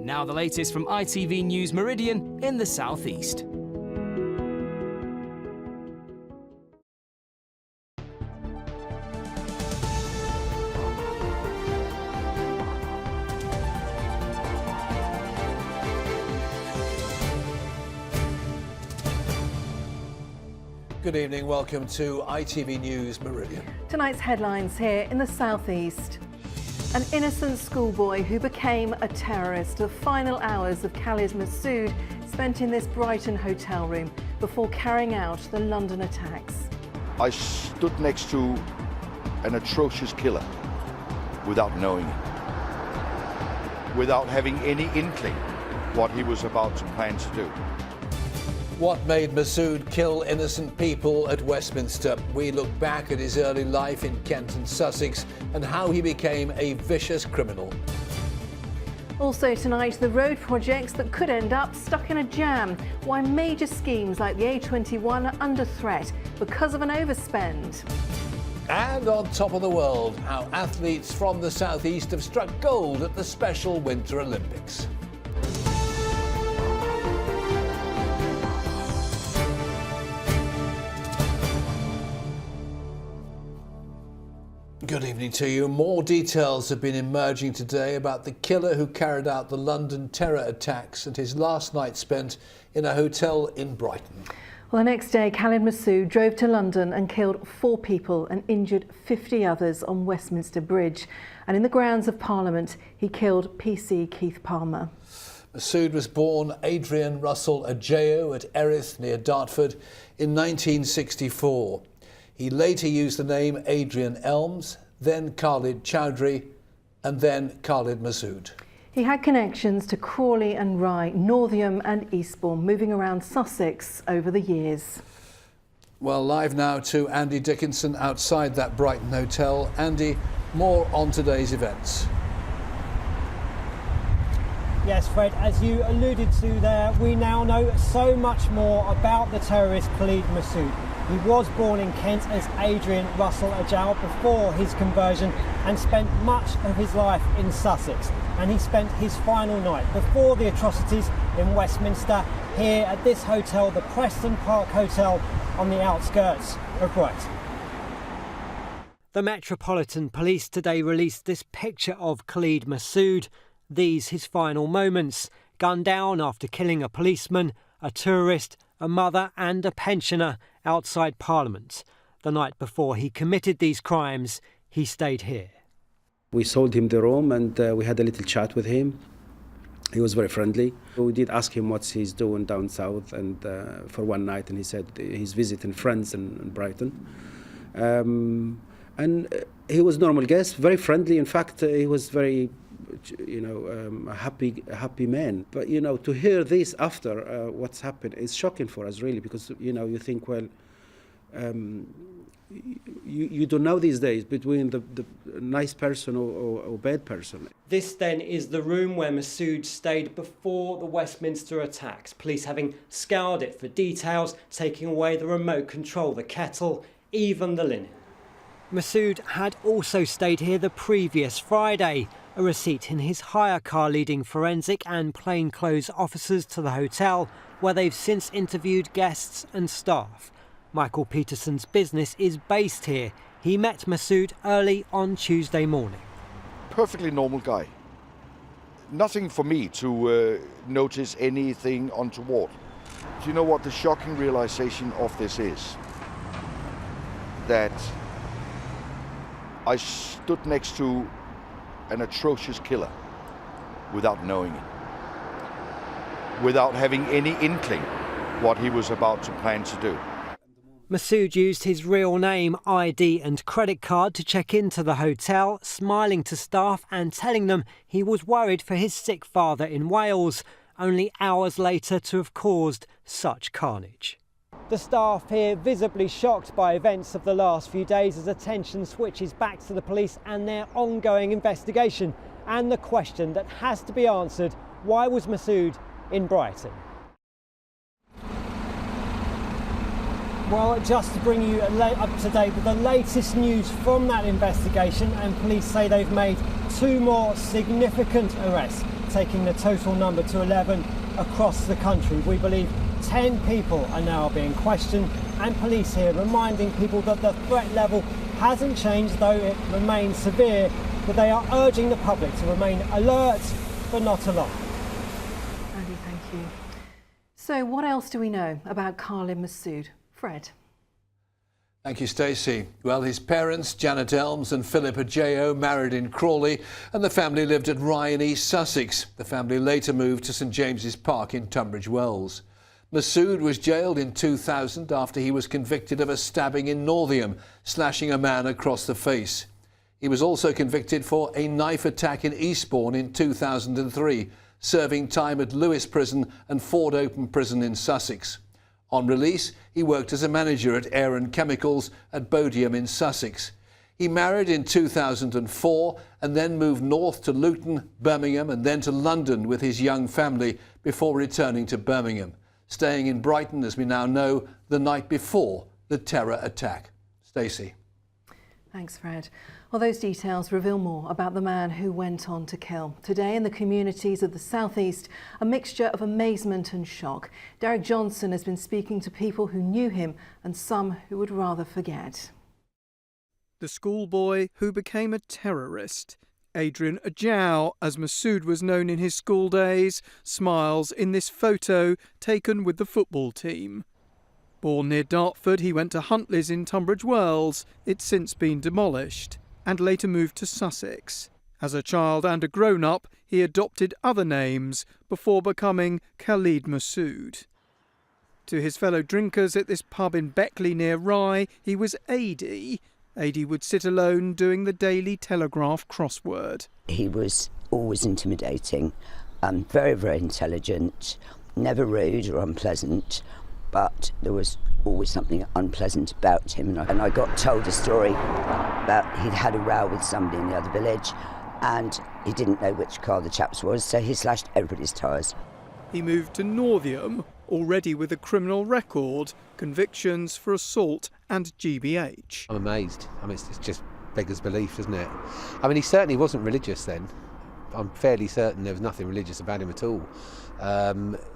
Now the latest from ITV News Meridian in the southeast. Good evening, welcome to ITV News Meridian. Tonight's headlines here in the southeast. An innocent schoolboy who became a terrorist. The final hours of Khalid Masood spent in this Brighton hotel room before carrying out the London attacks. I stood next to an atrocious killer without knowing it, without having any inkling what he was about to plan to do. What made Masood kill innocent people at Westminster? We look back at his early life in Kent and Sussex and how he became a vicious criminal. Also tonight, the road projects that could end up stuck in a jam. Why major schemes like the A21 are under threat because of an overspend. And on top of the world, how athletes from the southeast have struck gold at the Special Winter Olympics. Good evening to you. More details have been emerging today about the killer who carried out the London terror attacks and his last night spent in a hotel in Brighton. Well, the next day, Khalid Masood drove to London and killed 4 people and injured 50 others on Westminster Bridge. And in the grounds of Parliament, he killed PC Keith Palmer. Masood was born Adrian Russell Ajayo at Erith near Dartford in 1964. He later used the name Adrian Elms, then Khalid Chowdhury, and then Khalid Masood. He had connections to Crawley and Rye, Northiam and Eastbourne, moving around Sussex over the years. Well, live now to Andy Dickinson outside that Brighton hotel. Andy, more on today's events. Yes, Fred, as you alluded to there, we now know so much more about the terrorist Khalid Masood. He was born in Kent as Adrian Russell Ajayo before his conversion and spent much of his life in Sussex. And he spent his final night before the atrocities in Westminster here at this hotel, the Preston Park Hotel, on the outskirts of Brighton. The Metropolitan Police today released this picture of Khalid Masood. These his final moments, gunned down after killing a policeman, a tourist, a mother and a pensioner outside Parliament. The night before he committed these crimes, he stayed here. We sold him the room and we had a little chat with him. He was very friendly. We did ask him what he's doing down south and for one night, and he said he's visiting friends in Brighton. And he was a normal guest, very friendly. In fact, he was very, a happy man. But, to hear this after what's happened is shocking for us, really, because, you think, well, you don't know these days between the nice person or bad person. This then is the room where Masood stayed before the Westminster attacks, police having scoured it for details, taking away the remote control, the kettle, even the linen. Masood had also stayed here the previous Friday, a receipt in his hire car leading forensic and plainclothes officers to the hotel, where they've since interviewed guests and staff. Michael Peterson's business is based here. He met Masood early on Tuesday morning. Perfectly normal guy. Nothing for me to notice anything untoward. Do you know what the shocking realization of this is? That I stood next to an atrocious killer without knowing it, without having any inkling what he was about to plan to do. Masood used his real name, ID and credit card to check into the hotel, smiling to staff and telling them he was worried for his sick father in Wales, only hours later to have caused such carnage. The staff here visibly shocked by events of the last few days as attention switches back to the police and their ongoing investigation, and the question that has to be answered: why was Masood in Brighton? Well, just to bring you up to date with the latest news from that investigation, and police say they've made 2 more significant arrests, taking the total number to 11 across the country. We believe 10 people are now being questioned, and police here reminding people that the threat level hasn't changed, though it remains severe, but they are urging the public to remain alert but not alarmed. Andy, thank you. So what else do we know about Khalid Masood? Fred. Thank you, Stacey. Well, his parents, Janet Elms and Philip Ajayo, married in Crawley, and the family lived at Rye in East Sussex. The family later moved to St James's Park in Tunbridge Wells. Masood was jailed in 2000 after he was convicted of a stabbing in Northiam, slashing a man across the face. He was also convicted for a knife attack in Eastbourne in 2003, serving time at Lewes Prison and Ford Open Prison in Sussex. On release, he worked as a manager at Air and Chemicals at Bodiam in Sussex. He married in 2004 and then moved north to Luton, Birmingham and then to London with his young family before returning to Birmingham, staying in Brighton, as we now know, the night before the terror attack. Stacey. Thanks, Fred. Well, those details reveal more about the man who went on to kill. Today in the communities of the South East, a mixture of amazement and shock. Derek Johnson has been speaking to people who knew him and some who would rather forget. The schoolboy who became a terrorist. Adrian Ajaw, as Masood was known in his school days, smiles in this photo taken with the football team. Born near Dartford, he went to Huntleys in Tunbridge Wells. It's since been demolished, and later moved to Sussex. As a child and a grown-up, he adopted other names before becoming Khalid Masood. To his fellow drinkers at this pub in Beckley near Rye, he was Adi. Adi would sit alone doing the Daily Telegraph crossword. He was always intimidating, very, very intelligent, never rude or unpleasant, but there was always something unpleasant about him. And I got told a story about he'd had a row with somebody in the other village and he didn't know which car the chap's was, so he slashed everybody's tyres. He moved to Northiam, already with a criminal record, convictions for assault and GBH. I'm amazed. I mean, it's just beggars belief, isn't it? I mean, he certainly wasn't religious then. I'm fairly certain there was nothing religious about him at all.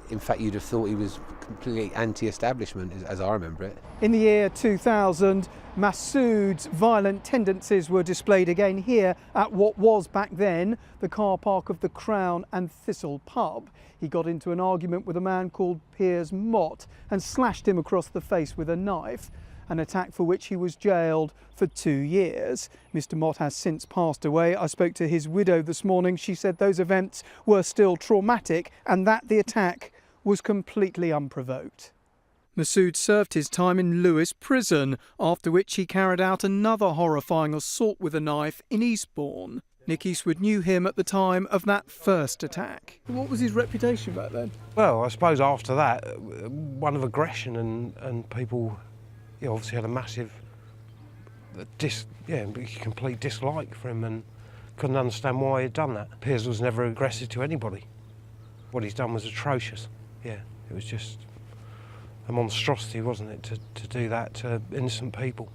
In fact, you'd have thought he was completely anti-establishment, as I remember it. In the year 2000, Masood's violent tendencies were displayed again here at what was back then the car park of the Crown and Thistle pub. He got into an argument with a man called Piers Mott and slashed him across the face with a knife, an attack for which he was jailed for 2 years. Mr. Mott has since passed away. I spoke to his widow this morning. She said those events were still traumatic and that the attack was completely unprovoked. Masood served his time in Lewes Prison, after which he carried out another horrifying assault with a knife in Eastbourne. Nick Eastwood knew him at the time of that first attack. What was his reputation back then? Well, I suppose after that, one of aggression and people obviously had a massive, complete dislike for him and couldn't understand why he'd done that. Piers was never aggressive to anybody. What he's done was atrocious. Yeah, it was just a monstrosity, wasn't it, to do that to innocent people.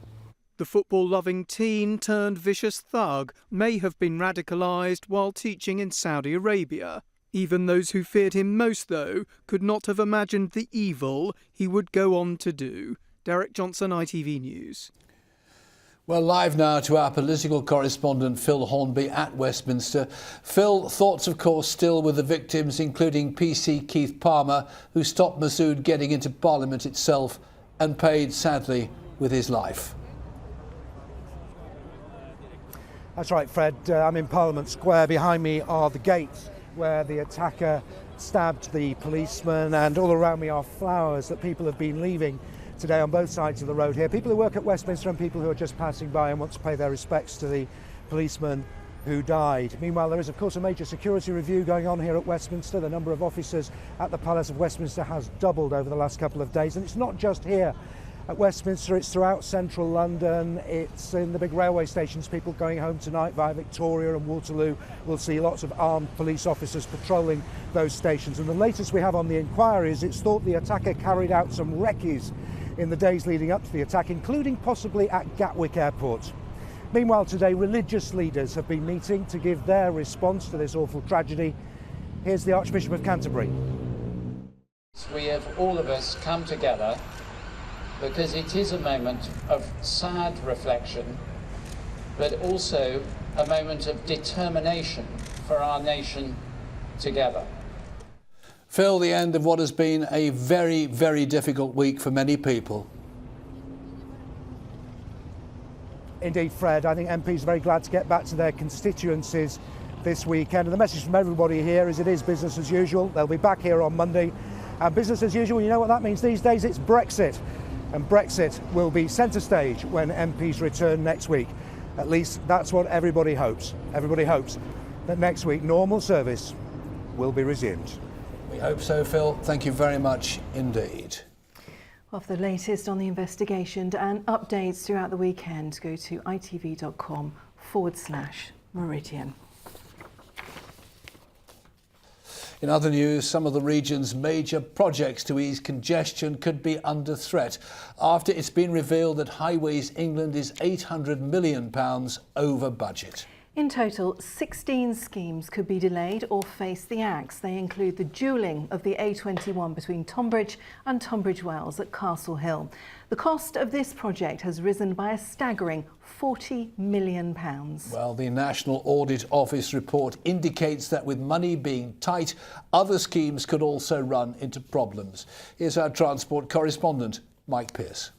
The football-loving teen turned vicious thug may have been radicalised while teaching in Saudi Arabia. Even those who feared him most, though, could not have imagined the evil he would go on to do. Derek Johnson, ITV News. Well, live now to our political correspondent Phil Hornby at Westminster. Phil, thoughts of course still with the victims, including PC Keith Palmer, who stopped Masood getting into Parliament itself and paid, sadly, with his life. That's right, Fred. I'm in Parliament Square. Behind me are the gates where the attacker stabbed the policeman, and all around me are flowers that people have been leaving today on both sides of the road here. People who work at Westminster and people who are just passing by and want to pay their respects to the policeman who died. Meanwhile, there is of course a major security review going on here at Westminster. The number of officers at the Palace of Westminster has doubled over the last couple of days, and it's not just here at Westminster, it's throughout central London, it's in the big railway stations. People going home tonight via Victoria and Waterloo will see lots of armed police officers patrolling those stations. And the latest we have on the inquiry is it's thought the attacker carried out some recces in the days leading up to the attack, including possibly at Gatwick Airport. Meanwhile, today, religious leaders have been meeting to give their response to this awful tragedy. Here's the Archbishop of Canterbury. We have, all of us, come together because it is a moment of sad reflection, but also a moment of determination for our nation together. Phil, the end of what has been a very, very difficult week for many people. Indeed, Fred. I think MPs are very glad to get back to their constituencies this weekend. And the message from everybody here is it is business as usual. They'll be back here on Monday. And business as usual, you know what that means these days? It's Brexit. And Brexit will be centre stage when MPs return next week. At least that's what everybody hopes. Everybody hopes that next week normal service will be resumed. We hope so, Phil. Thank you very much indeed. Well, for the latest on the investigation and updates throughout the weekend, go to itv.com/Meridian. In other news, some of the region's major projects to ease congestion could be under threat after it's been revealed that Highways England is £800 million over budget. In total, 16 schemes could be delayed or face the axe. They include the dualling of the A21 between Tonbridge and Tunbridge Wells at Castle Hill. The cost of this project has risen by a staggering £40 million. Well, the National Audit Office report indicates that with money being tight, other schemes could also run into problems. Here's our transport correspondent, Mike Pearce.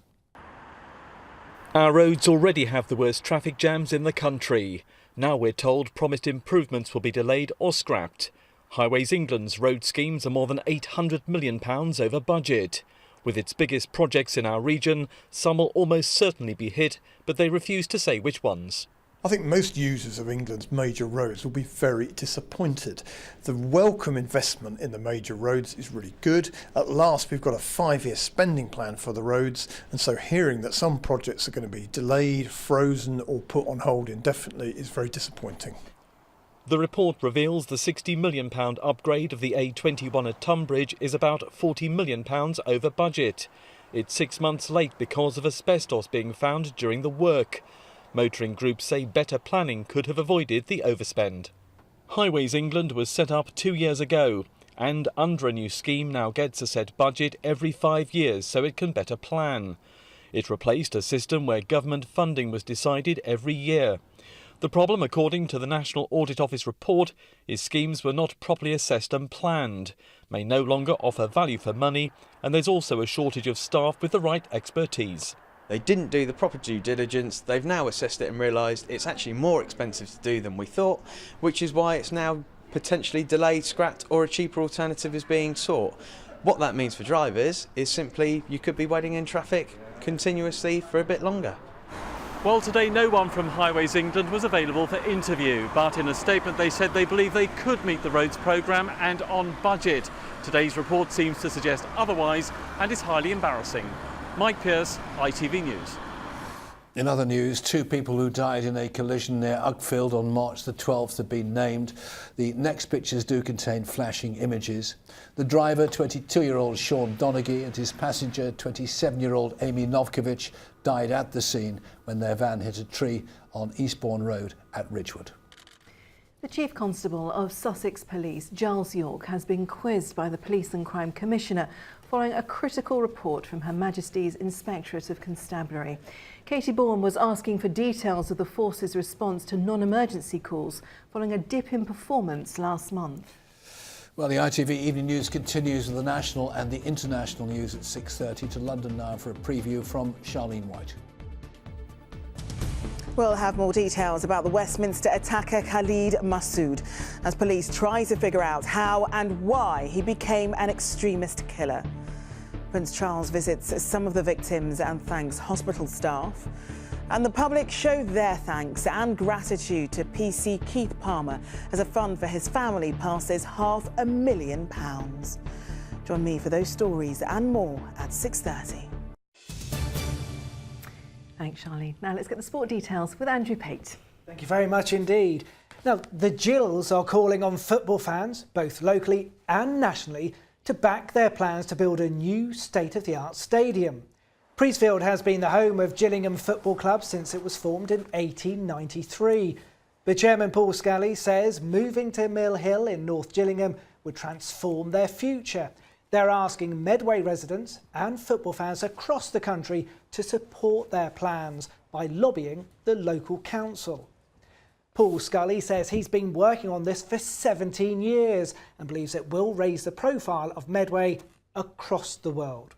Our roads already have the worst traffic jams in the country. Now we're told promised improvements will be delayed or scrapped. Highways England's road schemes are more than £800 million over budget. With its biggest projects in our region, some will almost certainly be hit, but they refuse to say which ones. I think most users of England's major roads will be very disappointed. The welcome investment in the major roads is really good. At last we've got a 5-year spending plan for the roads, and so hearing that some projects are going to be delayed, frozen or put on hold indefinitely is very disappointing. The report reveals the £60 million upgrade of the A21 at Tunbridge is about £40 million over budget. It's 6 months late because of asbestos being found during the work. Motoring groups say better planning could have avoided the overspend. Highways England was set up 2 years ago, and under a new scheme now gets a set budget every 5 years so it can better plan. It replaced a system where government funding was decided every year. The problem, according to the National Audit Office report, is schemes were not properly assessed and planned, may no longer offer value for money, and there's also a shortage of staff with the right expertise. They didn't do the proper due diligence. They've now assessed it and realised it's actually more expensive to do than we thought, which is why it's now potentially delayed, scrapped, or a cheaper alternative is being sought. What that means for drivers is simply you could be waiting in traffic continuously for a bit longer. Well, today no one from Highways England was available for interview, but in a statement they said they believe they could meet the roads programme and on budget. Today's report seems to suggest otherwise and is highly embarrassing. Mike Pearce, ITV News. In other news, 2 people who died in a collision near Uckfield on March the 12th have been named. The next pictures do contain flashing images. The driver, 22-year-old Sean Donaghy, and his passenger, 27-year-old Amy Novkovich, died at the scene when their van hit a tree on Eastbourne Road at Ridgewood. The Chief Constable of Sussex Police, Giles York, has been quizzed by the Police and Crime Commissioner following a critical report from Her Majesty's Inspectorate of Constabulary. Katie Bourne was asking for details of the force's response to non-emergency calls following a dip in performance last month. Well, the ITV Evening News continues with the national and the international news at 6:30. To London now for a preview from Charlene White. We'll have more details about the Westminster attacker Khalid Masood as police try to figure out how and why he became an extremist killer. Prince Charles visits some of the victims and thanks hospital staff. And the public show their thanks and gratitude to PC Keith Palmer as a fund for his family passes £500,000. Join me for those stories and more at 6:30. Thanks, Charlene. Now let's get the sport details with Andrew Pate. Thank you very much indeed. Now, the Gills are calling on football fans, both locally and nationally, to back their plans to build a new state-of-the-art stadium. Priestfield has been the home of Gillingham Football Club since it was formed in 1893. But Chairman Paul Scally says moving to Mill Hill in North Gillingham would transform their future. They're asking Medway residents and football fans across the country to support their plans by lobbying the local council. Paul Scally says he's been working on this for 17 years and believes it will raise the profile of Medway across the world.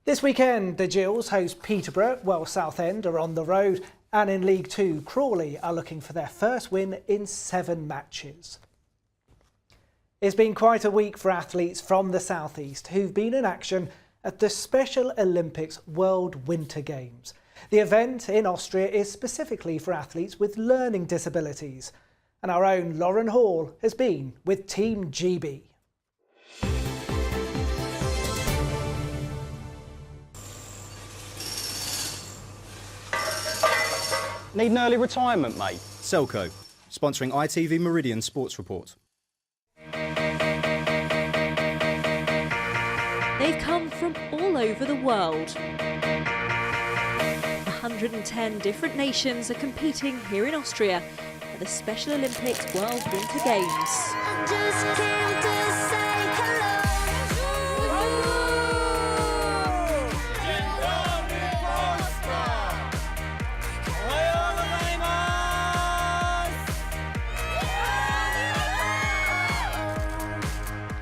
This weekend, the Gills host Peterborough, while Southend are on the road, and in League Two, Crawley are looking for their first win in 7 matches. It's been quite a week for athletes from the South East who've been in action at the Special Olympics World Winter Games. The event in Austria is specifically for athletes with learning disabilities. And our own Lauren Hall has been with Team GB. Need an early retirement, mate? Selco, sponsoring ITV Meridian Sports Report. They've come from all over the world. 110 different nations are competing here in Austria at the Special Olympics World Winter Games.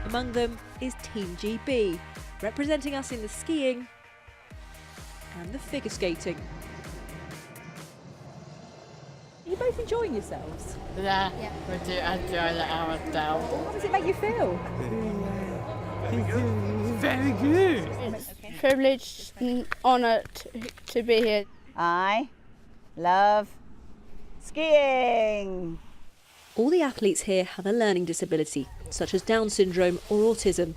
Among them is Team GB, representing us in the skiing and the figure skating. Are you both enjoying yourselves? Yeah. We do enjoy ourselves. How does it make you feel? Very good. Privileged and honoured to be here. I love skiing. All the athletes here have a learning disability, such as Down syndrome or autism.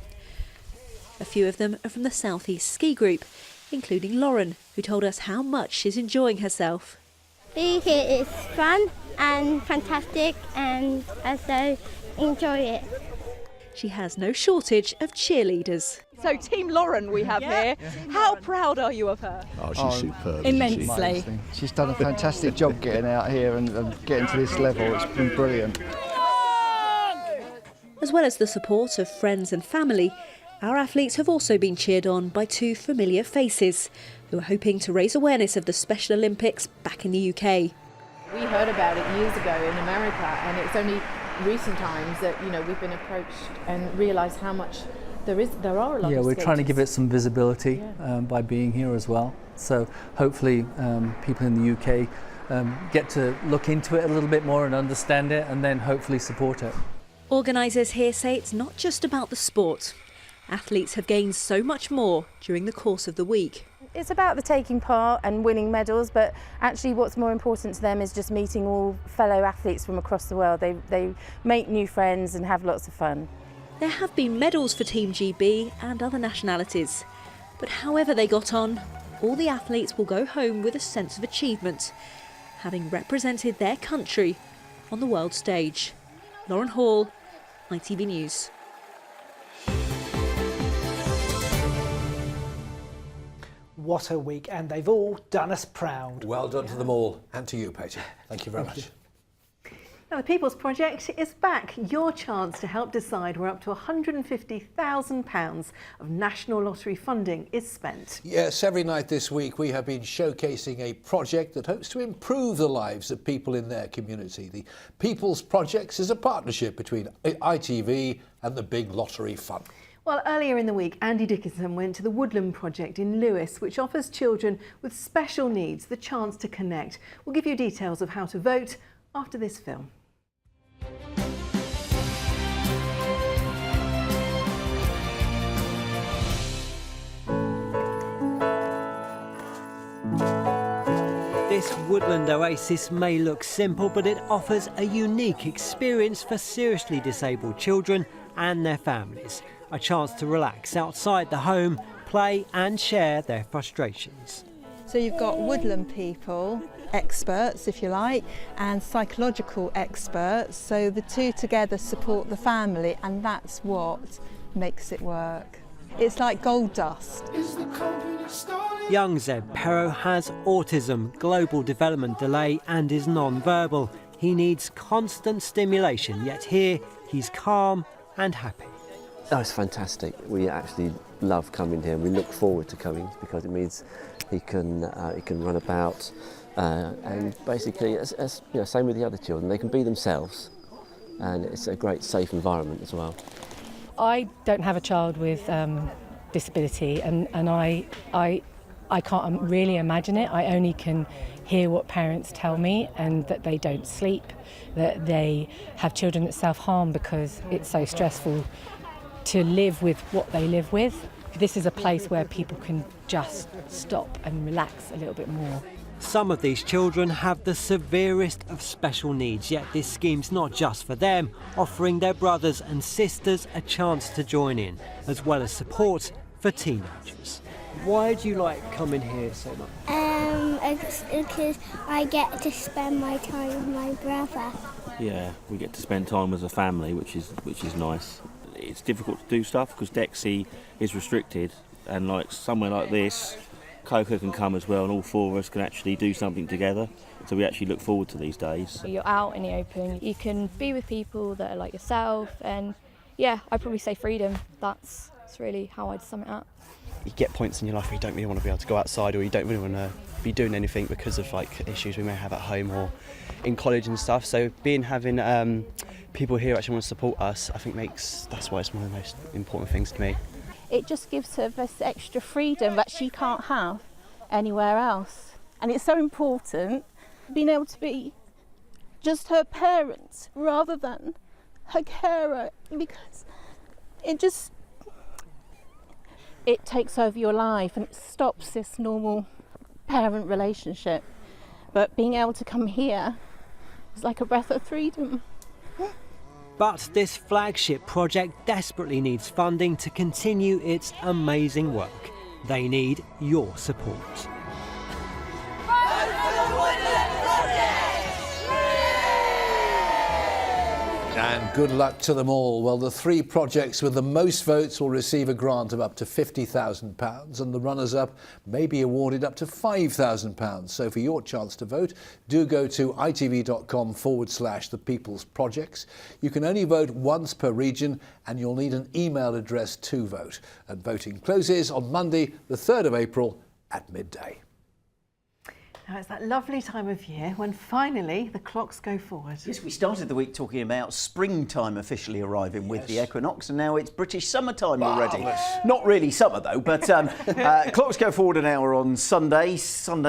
A few of them are from the South East Ski Group, including Lauren, who told us how much she's enjoying herself. Being here is fun and fantastic, and I so enjoy it. She has no shortage of cheerleaders. So Team Lauren we have here. How proud are you of her? Oh, she's superb. Immensely. She's done a fantastic job getting out here and getting to this level. It's been brilliant. As well as the support of friends and family, our athletes have also been cheered on by 2 familiar faces who are hoping to raise awareness of the Special Olympics back in the UK. We heard about it years ago in America, and it's only recent times that we've been approached and realised how much there are a lot of we're skaters. trying to give it some visibility by being here as well. So hopefully people in the UK get to look into it a little bit more and understand it, and then hopefully support it. Organisers here say it's not just about the sport. Athletes have gained so much more during the course of the week. It's about the taking part and winning medals, but actually what's more important to them is just meeting all fellow athletes from across the world. They make new friends and have lots of fun. There have been medals for Team GB and other nationalities, but however they got on, all the athletes will go home with a sense of achievement, having represented their country on the world stage. Lauren Hall, ITV News. What a week, and they've all done us proud. Well done to them all, and to you, Patty. Thank you very much. Now, the People's Project is back. Your chance to help decide where up to £150,000 of National Lottery funding is spent. Yes, every night this week we have been showcasing a project that hopes to improve the lives of people in their community. The People's Project is a partnership between ITV and the Big Lottery Fund. Well, earlier in the week, Andy Dickinson went to the Woodland Project in Lewes, which offers children with special needs the chance to connect. We'll give you details of how to vote after this film. This woodland oasis may look simple, but it offers a unique experience for seriously disabled children and their families. A chance to relax outside the home, play and share their frustrations. So you've got woodland people, experts if you like, and psychological experts. So the two together support the family, and that's what makes it work. It's like gold dust. Young Zeb Perro has autism, global development delay and is non-verbal. He needs constant stimulation, yet here he's calm and happy. Oh, it's fantastic. We actually love coming here. We look forward to coming because it means he can run about and basically, as you know, same with the other children, they can be themselves, and it's a great safe environment as well. I don't have a child with disability, and I can't really imagine it. I only can hear what parents tell me, and that they don't sleep, that they have children that self-harm because it's so stressful to live with what they live with. This is a place where people can just stop and relax a little bit more. Some of these children have the severest of special needs, yet this scheme's not just for them, offering their brothers and sisters a chance to join in, as well as support for teenagers. Why do you like coming here so much? Because I get to spend my time with my brother. Yeah, we get to spend time as a family, which is nice. It's difficult to do stuff because Dexy is restricted, and like somewhere like this, Coco can come as well, and all four of us can actually do something together. So we actually look forward to these days. You're out in the open, you can be with people that are like yourself, and yeah, I'd probably say freedom. That's really how I'd sum it up. You get points in your life where you don't really want to be able to go outside, or you don't really want to be doing anything because of like issues we may have at home or in college and stuff. So having people here who actually want to support us, I think that's why it's one of the most important things to me. It just gives her this extra freedom that she can't have anywhere else. And it's so important being able to be just her parent rather than her carer, because it takes over your life and it stops this normal parent relationship. But being able to come here is like a breath of freedom. But this flagship project desperately needs funding to continue its amazing work. They need your support. And good luck to them all. Well, the three projects with the most votes will receive a grant of up to £50,000, and the runners-up may be awarded up to £5,000. So for your chance to vote, do go to itv.com/the People's Projects. You can only vote once per region, and you'll need an email address to vote. And voting closes on Monday, the 3rd of April at midday. Now it's that lovely time of year when finally the clocks go forward. Yes, we started the week talking about springtime officially arriving with the equinox, and now it's British summertime already. Not really summer though, but clocks go forward an hour on Sunday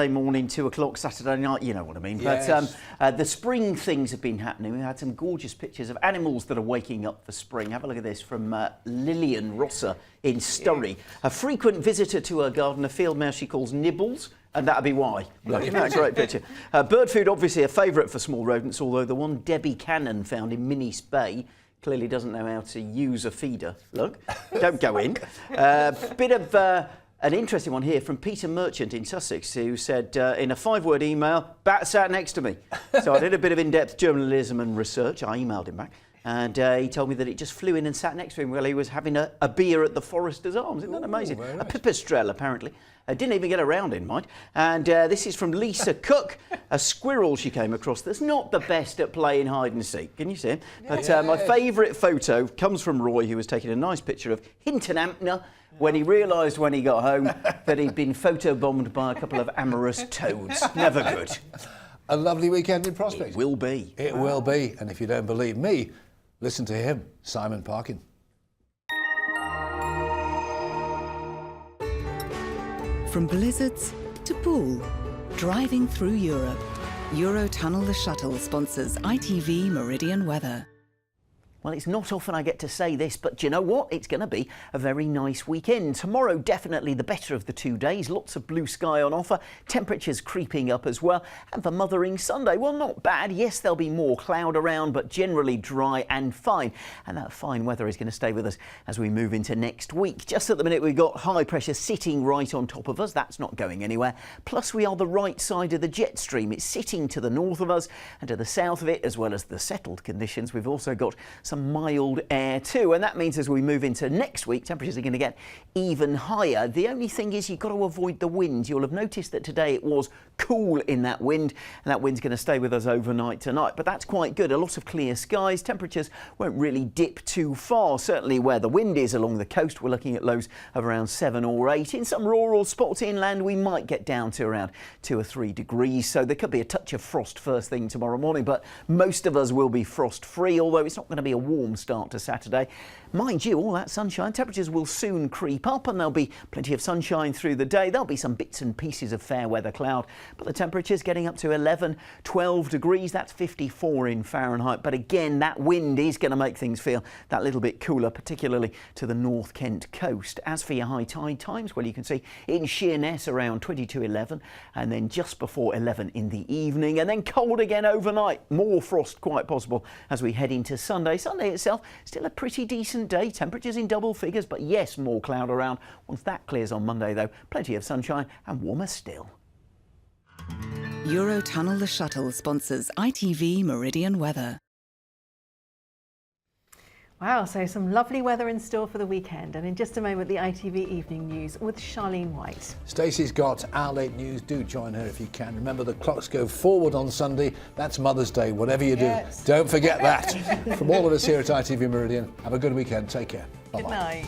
morning, 2 o'clock, Saturday night, you know what I mean. Yes. But the spring things have been happening. We've had some gorgeous pictures of animals that are waking up for spring. Have a look at this from Lillian Rosser in Sturry. A frequent visitor to her garden, a field mouse she calls Nibbles. And that'd be why. Isn't that a great picture? Bird food, obviously a favourite for small rodents, although the one Debbie Cannon found in Minnies Bay clearly doesn't know how to use a feeder. Look, don't go in. Bit of an interesting one here from Peter Merchant in Sussex, who said in a 5-word email, bat sat next to me. So I did a bit of in-depth journalism and research. I emailed him back. And he told me that it just flew in and sat next to him while he was having a beer at the Forester's Arms. Isn't that amazing? Nice. A pipistrelle, apparently. Didn't even get around in, mind. And this is from Lisa Cook, a squirrel she came across that's not the best at playing hide and seek. Can you see him? But my favourite photo comes from Roy, who was taking a nice picture of Hinton Ampner when he realised when he got home that he'd been photobombed by a couple of amorous toads. Never good. A lovely weekend in prospect. It will be. It will be. And if you don't believe me, listen to him, Simon Parkin. From blizzards to Poole, driving through Europe. Eurotunnel the Shuttle sponsors ITV Meridian weather. Well, it's not often I get to say this, but do you know what? It's going to be a very nice weekend. Tomorrow, definitely the better of the 2 days. Lots of blue sky on offer. Temperatures creeping up as well. And for Mothering Sunday, well, not bad. Yes, there'll be more cloud around, but generally dry and fine. And that fine weather is going to stay with us as we move into next week. Just at the minute, we've got high pressure sitting right on top of us. That's not going anywhere. Plus, we are the right side of the jet stream. It's sitting to the north of us and to the south of it, as well as the settled conditions. We've also got some mild air too, and that means as we move into next week, temperatures are going to get even higher. The only thing is you've got to avoid the wind. You'll have noticed that today it was cool in that wind, and that wind's going to stay with us overnight tonight, but that's quite good. A lot of clear skies. Temperatures won't really dip too far. Certainly where the wind is along the coast, we're looking at lows of around 7 or 8. In some rural spots inland, we might get down to around 2 or 3 degrees, so there could be a touch of frost first thing tomorrow morning, but most of us will be frost free, although it's not going to be a warm start to Saturday. Mind you, all that sunshine, temperatures will soon creep up and there'll be plenty of sunshine through the day. There'll be some bits and pieces of fair weather cloud, but the temperatures getting up to 11, 12 degrees, that's 54 in Fahrenheit. But again, that wind is going to make things feel that little bit cooler, particularly to the North Kent coast. As for your high tide times, well, you can see in Sheerness around 22:11 and then just before 11 in the evening, and then cold again overnight. More frost quite possible as we head into Sunday. Sunday itself, still a pretty decent day. Temperatures in double figures, but yes, more cloud around. Once that clears on Monday, though, plenty of sunshine and warmer still. Eurotunnel the Shuttle sponsors ITV Meridian weather. Wow, so some lovely weather in store for the weekend, and in just a moment the ITV Evening News with Charlene White. Stacey's got our late news. Do join her if you can. Remember, the clocks go forward on Sunday. That's Mother's Day, whatever you do. Don't forget that. From all of us here at ITV Meridian, have a good weekend. Take care. Bye-bye. Good night.